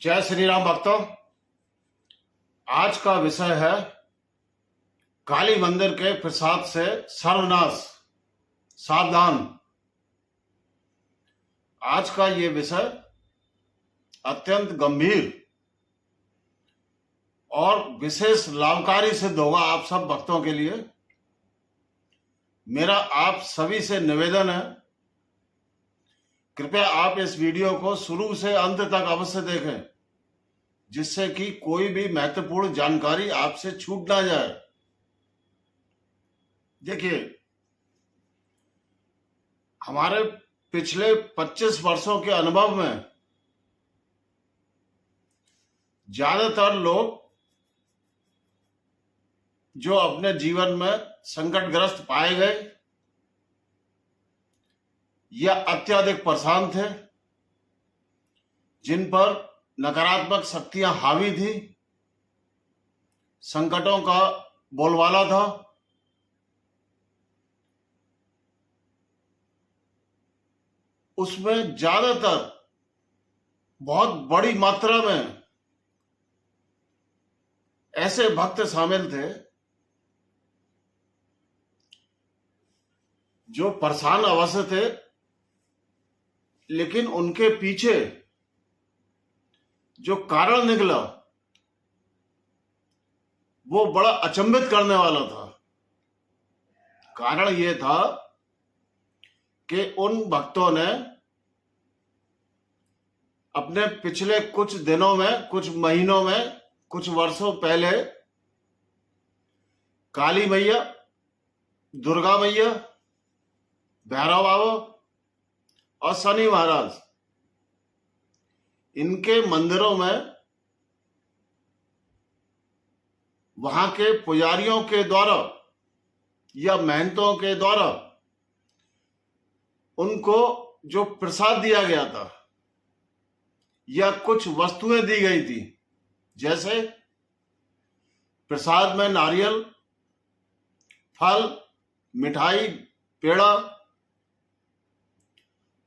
जय श्री राम भक्तों। आज का विषय है काली मंदिर के प्रसाद से सर्वनाश, सावधान। आज का ये विषय अत्यंत गंभीर और विशेष लाभकारी सिद्ध होगा आप सब भक्तों के लिए। मेरा आप सभी से निवेदन है, कृपया आप इस वीडियो को शुरू से अंत तक अवश्य देखें, जिससे कि कोई भी महत्वपूर्ण जानकारी आपसे छूट ना जाए। देखिए, हमारे पिछले 25 वर्षों के अनुभव में ज्यादातर लोग जो अपने जीवन में संकटग्रस्त पाए गए या अत्यधिक परेशान थे, जिन पर नकारात्मक शक्तियां हावी थी, संकटों का बोलबाला था, उसमें ज्यादातर बहुत बड़ी मात्रा में ऐसे भक्त शामिल थे जो परेशान अवश्य थे, लेकिन उनके पीछे जो कारण निकला वो बड़ा अचंभित करने वाला था। कारण ये था कि उन भक्तों ने अपने पिछले कुछ दिनों में, कुछ महीनों में, कुछ वर्षों पहले काली मैया, दुर्गा मैया, भैरव बाबा और शनि महाराज, इनके मंदिरों में वहां के पुजारियों के द्वारा या महंतों के द्वारा उनको जो प्रसाद दिया गया था या कुछ वस्तुएं दी गई थी, जैसे प्रसाद में नारियल, फल, मिठाई, पेड़ा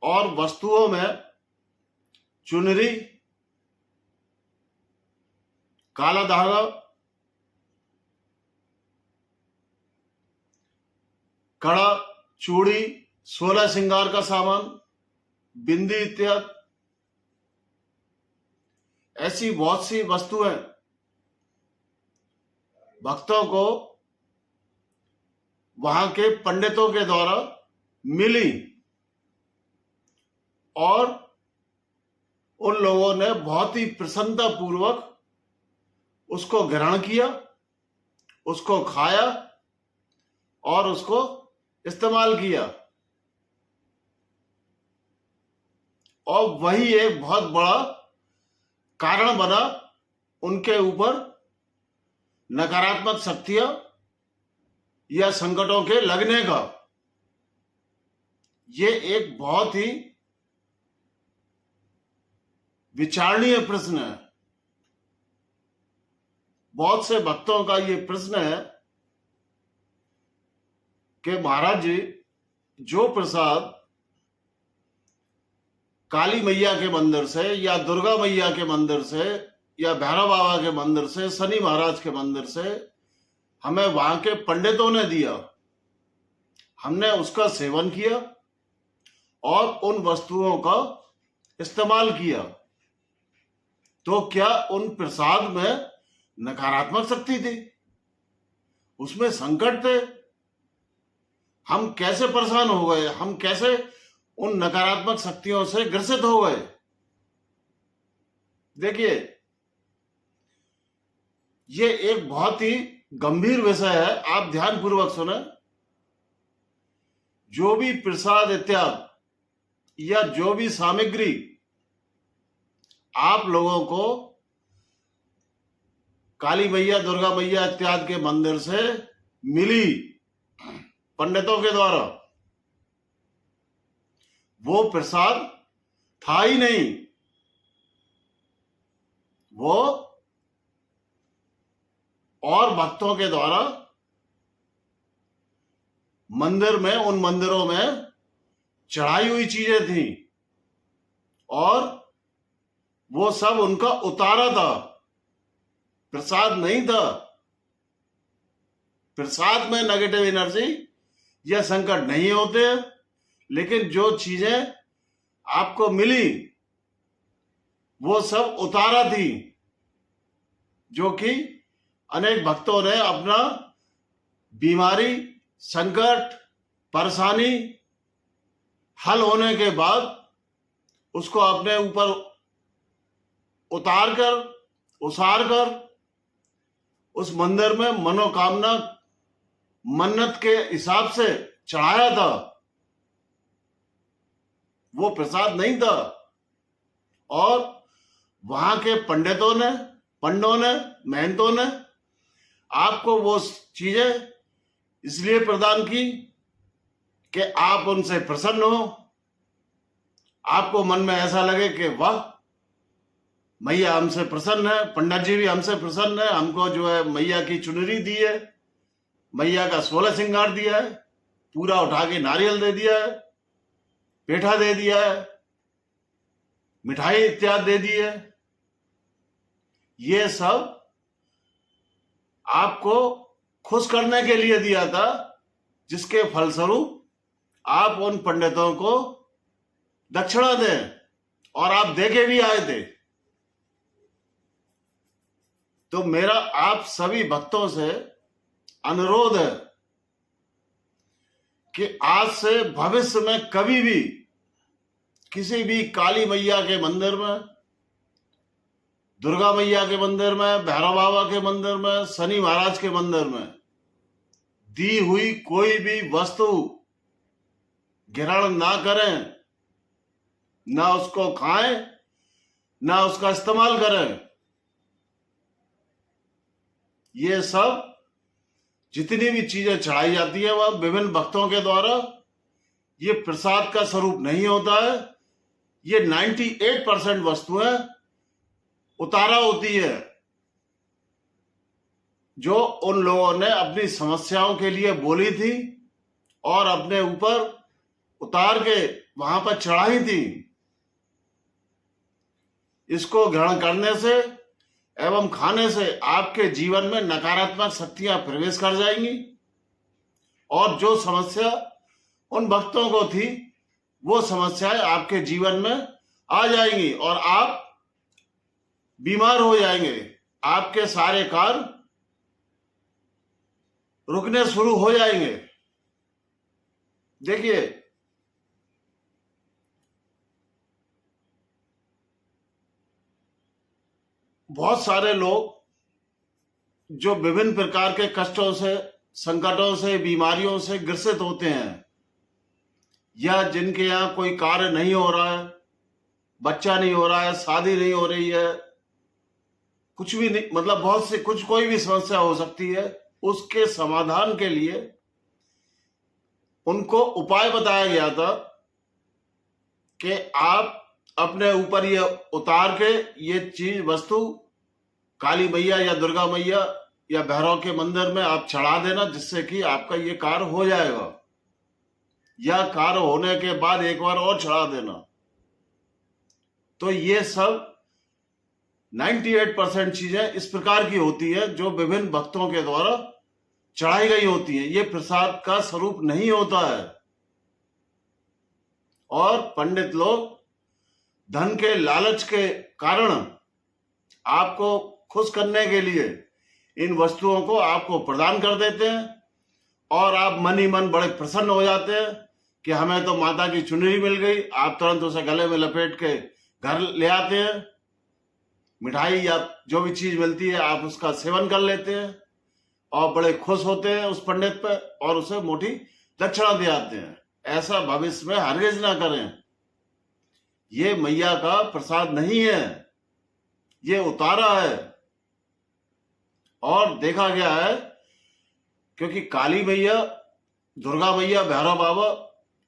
और वस्तुओं में चुनरी, काला धागा, कड़ा, चूड़ी, 16 श्रृंगार का सामान, बिंदी इत्यादि, ऐसी बहुत सी वस्तुएं भक्तों को वहां के पंडितों के द्वारा मिली और उन लोगों ने बहुत ही प्रसन्नता पूर्वक उसको ग्रहण किया, उसको खाया और उसको इस्तेमाल किया। और वही एक बहुत बड़ा कारण बना उनके ऊपर नकारात्मक शक्तियां या संकटों के लगने का। ये एक बहुत ही विचारणीय प्रश्न है। बहुत से भक्तों का ये प्रश्न है कि महाराज जी, जो प्रसाद काली मैया के मंदिर से या दुर्गा मैया के मंदिर से या भैरव बाबा के मंदिर से, शनि महाराज के मंदिर से हमें वहां के पंडितों ने दिया, हमने उसका सेवन किया और उन वस्तुओं का इस्तेमाल किया, तो क्या उन प्रसाद में नकारात्मक शक्ति थी? उसमें संकट थे? हम कैसे परेशान हो गए? हम कैसे उन नकारात्मक शक्तियों से ग्रसित हो गए? देखिए, ये एक बहुत ही गंभीर विषय है, आप ध्यानपूर्वक सुने। जो भी प्रसाद इत्यादि या जो भी सामग्री आप लोगों को काली मैया, दुर्गा मैया इत्यादि के मंदिर से मिली पंडितों के द्वारा, वो प्रसाद था ही नहीं। वो और भक्तों के द्वारा मंदिर में, उन मंदिरों में चढ़ाई हुई चीजें थी और वो सब उनका उतारा था, प्रसाद नहीं था। प्रसाद में नेगेटिव एनर्जी या संकट नहीं होते, लेकिन जो चीजें आपको मिली वो सब उतारा थी, जो कि अनेक भक्तों ने अपना बीमारी, संकट, परेशानी हल होने के बाद उसको अपने ऊपर उतार कर, उसार कर उस मंदिर में मनोकामना, मन्नत के हिसाब से चढ़ाया था। वो प्रसाद नहीं था। और वहां के पंडितों ने, महंतों ने आपको वो चीजें इसलिए प्रदान की कि आप उनसे प्रसन्न हो, आपको मन में ऐसा लगे कि वाह, मैया हमसे प्रसन्न है, पंडित जी भी हमसे प्रसन्न है, हमको जो है मैया की चुनरी दी है, मैया का 16 श्रृंगार दिया है, पूरा उठा के नारियल दे दिया है, पेठा दे दिया है, मिठाई इत्यादि दे दी है। ये सब आपको खुश करने के लिए दिया था, जिसके फलस्वरूप आप उन पंडितों को दक्षिणा दें, और आप देके भी आए थे। तो मेरा आप सभी भक्तों से अनुरोध है कि आज से भविष्य में कभी भी किसी भी काली मैया के मंदिर में, दुर्गा मैया के मंदिर में, भैरव बाबा के मंदिर में, शनि महाराज के मंदिर में दी हुई कोई भी वस्तु ग्रहण ना करें, ना उसको खाएं, ना उसका इस्तेमाल करें। ये सब जितनी भी चीजें चढ़ाई जाती है वह विभिन्न भक्तों के द्वारा, ये प्रसाद का स्वरूप नहीं होता है। ये 98% वस्तुएं उतारा होती है, जो उन लोगों ने अपनी समस्याओं के लिए बोली थी और अपने ऊपर उतार के वहां पर चढ़ाई थी। इसको ग्रहण करने से एवं खाने से आपके जीवन में नकारात्मक शक्तियां प्रवेश कर जाएंगी, और जो समस्या उन भक्तों को थी वो समस्याएं आपके जीवन में आ जाएंगी और आप बीमार हो जाएंगे। आपके सारे कार्य रुकने शुरू हो जाएंगे। देखिए, बहुत सारे लोग जो विभिन्न प्रकार के कष्टों से, संकटों से, बीमारियों से ग्रसित होते हैं, या जिनके यहाँ कोई कार्य नहीं हो रहा है, बच्चा नहीं हो रहा है, शादी नहीं हो रही है, कुछ भी नहीं, मतलब बहुत से कोई भी समस्या हो सकती है, उसके समाधान के लिए उनको उपाय बताया गया था कि आप अपने ऊपर ये उतार के ये चीज, वस्तु काली मैया या दुर्गा मैया या भैरव के मंदिर में आप चढ़ा देना, जिससे कि आपका ये कार्य हो जाएगा, या कार्य होने के बाद एक बार और चढ़ा देना। तो ये सब 98% चीजें इस प्रकार की होती है जो विभिन्न भक्तों के द्वारा चढ़ाई गई होती है। ये प्रसाद का स्वरूप नहीं होता है। और पंडित लोग धन के लालच के कारण आपको खुश करने के लिए इन वस्तुओं को आपको प्रदान कर देते हैं, और आप मन ही मन बड़े प्रसन्न हो जाते हैं कि हमें तो माता की चुनरी मिल गई। आप तुरंत उसे गले में लपेट के घर ले आते हैं, मिठाई या जो भी चीज मिलती है आप उसका सेवन कर लेते हैं और बड़े खुश होते हैं उस पंडित पे, और उसे मोटी दक्षिणा दे आते हैं। ऐसा भविष्य में हरगिज ना करें। ये मैया का प्रसाद नहीं है, ये उतारा है। और देखा गया है, क्योंकि काली मैया, दुर्गा मैया, भैरव बाबा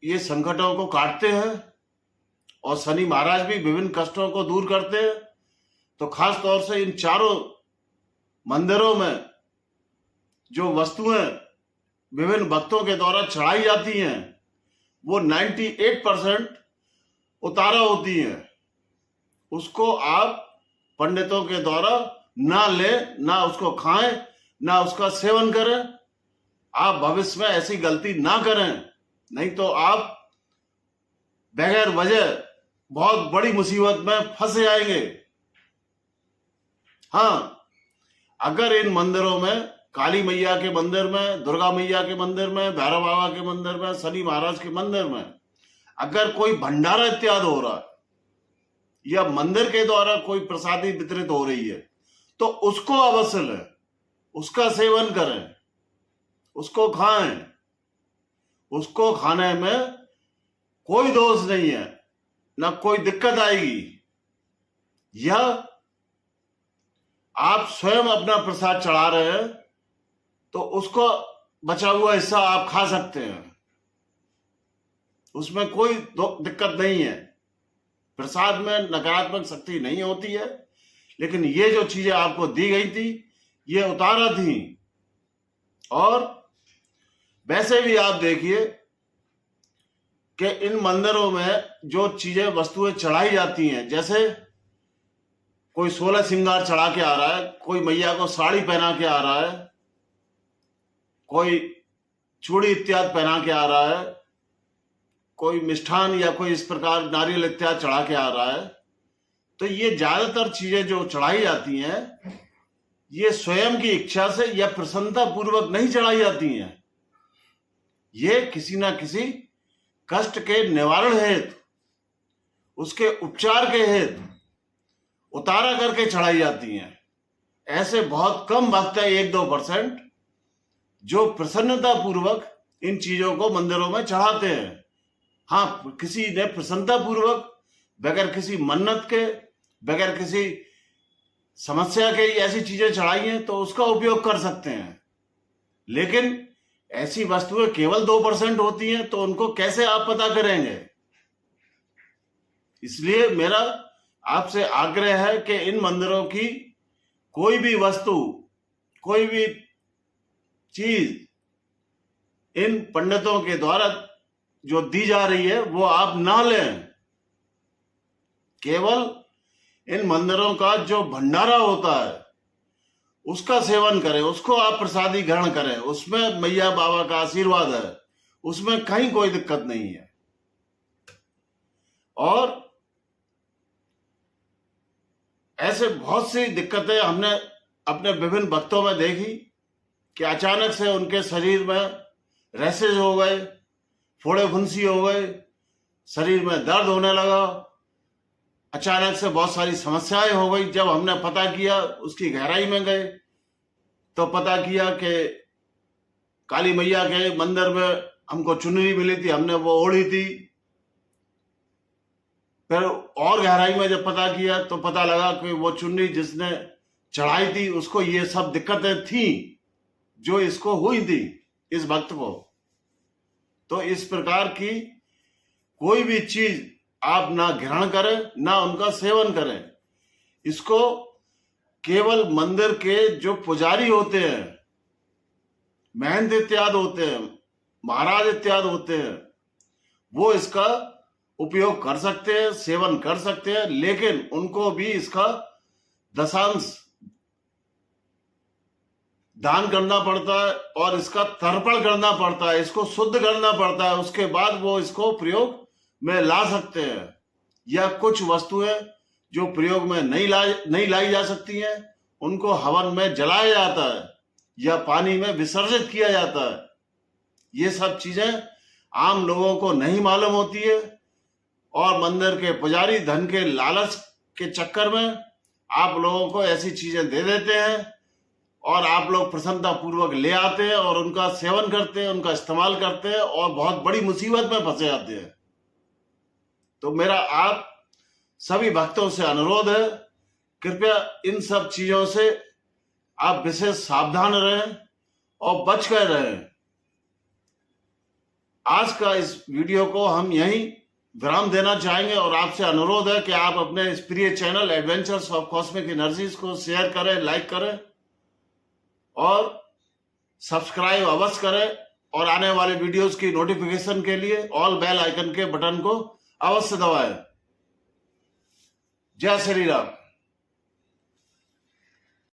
ये संकटों को काटते हैं, और शनि महाराज भी विभिन्न कष्टों को दूर करते हैं। तो खास तौर से इन चारों मंदिरों में जो वस्तुएं विभिन्न भक्तों के द्वारा चढ़ाई जाती हैं, वो 98% उतारा होती हैं। उसको आप पंडितों के द्वारा ना लें, ना उसको खाएं, ना उसका सेवन करें। आप भविष्य में ऐसी गलती ना करें, नहीं तो आप बगैर वजह बहुत बड़ी मुसीबत में फंस जाएंगे। हाँ, अगर इन मंदिरों में, काली मैया के मंदिर में, दुर्गा मैया के मंदिर में, भैरव बाबा के मंदिर में, शनि महाराज के मंदिर में अगर कोई भंडारा इत्यादि हो रहा है या मंदिर के द्वारा कोई प्रसादी वितरित हो रही है, तो उसको अवश्य लें, उसका सेवन करें, उसको खाएं। उसको खाने में कोई दोष नहीं है, ना कोई दिक्कत आएगी। यह आप स्वयं अपना प्रसाद चढ़ा रहे हैं तो उसको बचा हुआ हिस्सा आप खा सकते हैं, उसमें कोई दिक्कत नहीं है। प्रसाद में नकारात्मक शक्ति नहीं होती है, लेकिन ये जो चीजें आपको दी गई थी ये उतारा थी। और वैसे भी आप देखिए कि इन मंदिरों में जो चीजें, वस्तुएं चढ़ाई जाती हैं, जैसे कोई 16 श्रृंगार चढ़ा के आ रहा है, कोई मैया को साड़ी पहना के आ रहा है, कोई चूड़ी इत्यादि पहना के आ रहा है, कोई मिष्ठान या कोई इस प्रकार नारियल इत्यादि चढ़ा के आ रहा है। तो ये ज्यादातर चीजें जो चढ़ाई जाती हैं ये स्वयं की इच्छा से या प्रसन्नता पूर्वक नहीं चढ़ाई जाती हैं। ये किसी ना किसी कष्ट के निवारण हेतु, उसके उपचार के हेतु उतारा करके चढ़ाई जाती हैं। ऐसे बहुत कम भक्त है, 1-2%, जो प्रसन्नता पूर्वक इन चीजों को मंदिरों में चढ़ाते हैं। हाँ, किसी ने प्रसन्नता पूर्वक बगैर किसी मन्नत के, बगैर किसी समस्या के ऐसी चीजें चढ़ाई हैं तो उसका उपयोग कर सकते हैं। लेकिन ऐसी वस्तुएं केवल 2% होती हैं, तो उनको कैसे आप पता करेंगे? इसलिए मेरा आपसे आग्रह है कि इन मंदिरों की कोई भी वस्तु, कोई भी चीज इन पंडितों के द्वारा जो दी जा रही है वो आप ना लें। केवल इन मंदिरों का जो भंडारा होता है उसका सेवन करें, उसको आप प्रसादी ग्रहण करें, उसमें मैया बाबा का आशीर्वाद है, उसमें कहीं कोई दिक्कत नहीं है। और ऐसे बहुत सी दिक्कतें हमने अपने विभिन्न भक्तों में देखी कि अचानक से उनके शरीर में रैसेज हो गए, फोड़े फुंसी हो गए, शरीर में दर्द होने लगा, अचानक से बहुत सारी समस्याएं हो गई। जब हमने पता किया, उसकी गहराई में गए, तो पता किया कि काली मैया के मंदिर में हमको चुनरी मिली थी, हमने वो ओढ़ी थी। फिर और गहराई में जब पता किया तो पता लगा कि वो चुन्नी जिसने चढ़ाई थी उसको ये सब दिक्कतें थी जो इसको हुई थी, इस भक्त को। तो इस प्रकार की कोई भी चीज आप ना ग्रहण करें, ना उनका सेवन करें। इसको केवल मंदिर के जो पुजारी होते हैं, महंत इत्यादि होते हैं, महाराज इत्यादि होते हैं, वो इसका उपयोग कर सकते हैं, सेवन कर सकते हैं, लेकिन उनको भी इसका दशांश दान करना पड़ता है और इसका तर्पण करना पड़ता है, इसको शुद्ध करना पड़ता है। उसके बाद वो इसको प्रयोग में ला सकते हैं। या कुछ वस्तुएं जो प्रयोग में नहीं लाई जा सकती हैं, उनको हवन में जलाया जाता है या पानी में विसर्जित किया जाता है। ये सब चीजें आम लोगों को नहीं मालूम होती है और मंदिर के पुजारी धन के लालच के चक्कर में आप लोगों को ऐसी चीजें दे देते हैं और आप लोग प्रसन्नता पूर्वक ले आते हैं और उनका सेवन करते हैं, उनका इस्तेमाल करते हैं और बहुत बड़ी मुसीबत में फंसे जाते हैं। तो मेरा आप सभी भक्तों से अनुरोध है, कृपया इन सब चीजों से आप विशेष सावधान रहें और बच कर रहें। आज का इस वीडियो को हम यहीं विराम देना चाहेंगे और आपसे अनुरोध है कि आप अपने इस प्रिय channel adventures of cosmic energies को शेयर करें, लाइक करें और सब्सक्राइब अवश्य करें और आने वाले वीडियोस की नोटिफिकेशन के लिए ऑल बेल आइकन के बटन को अवश्य दबाएं। जय श्री राम।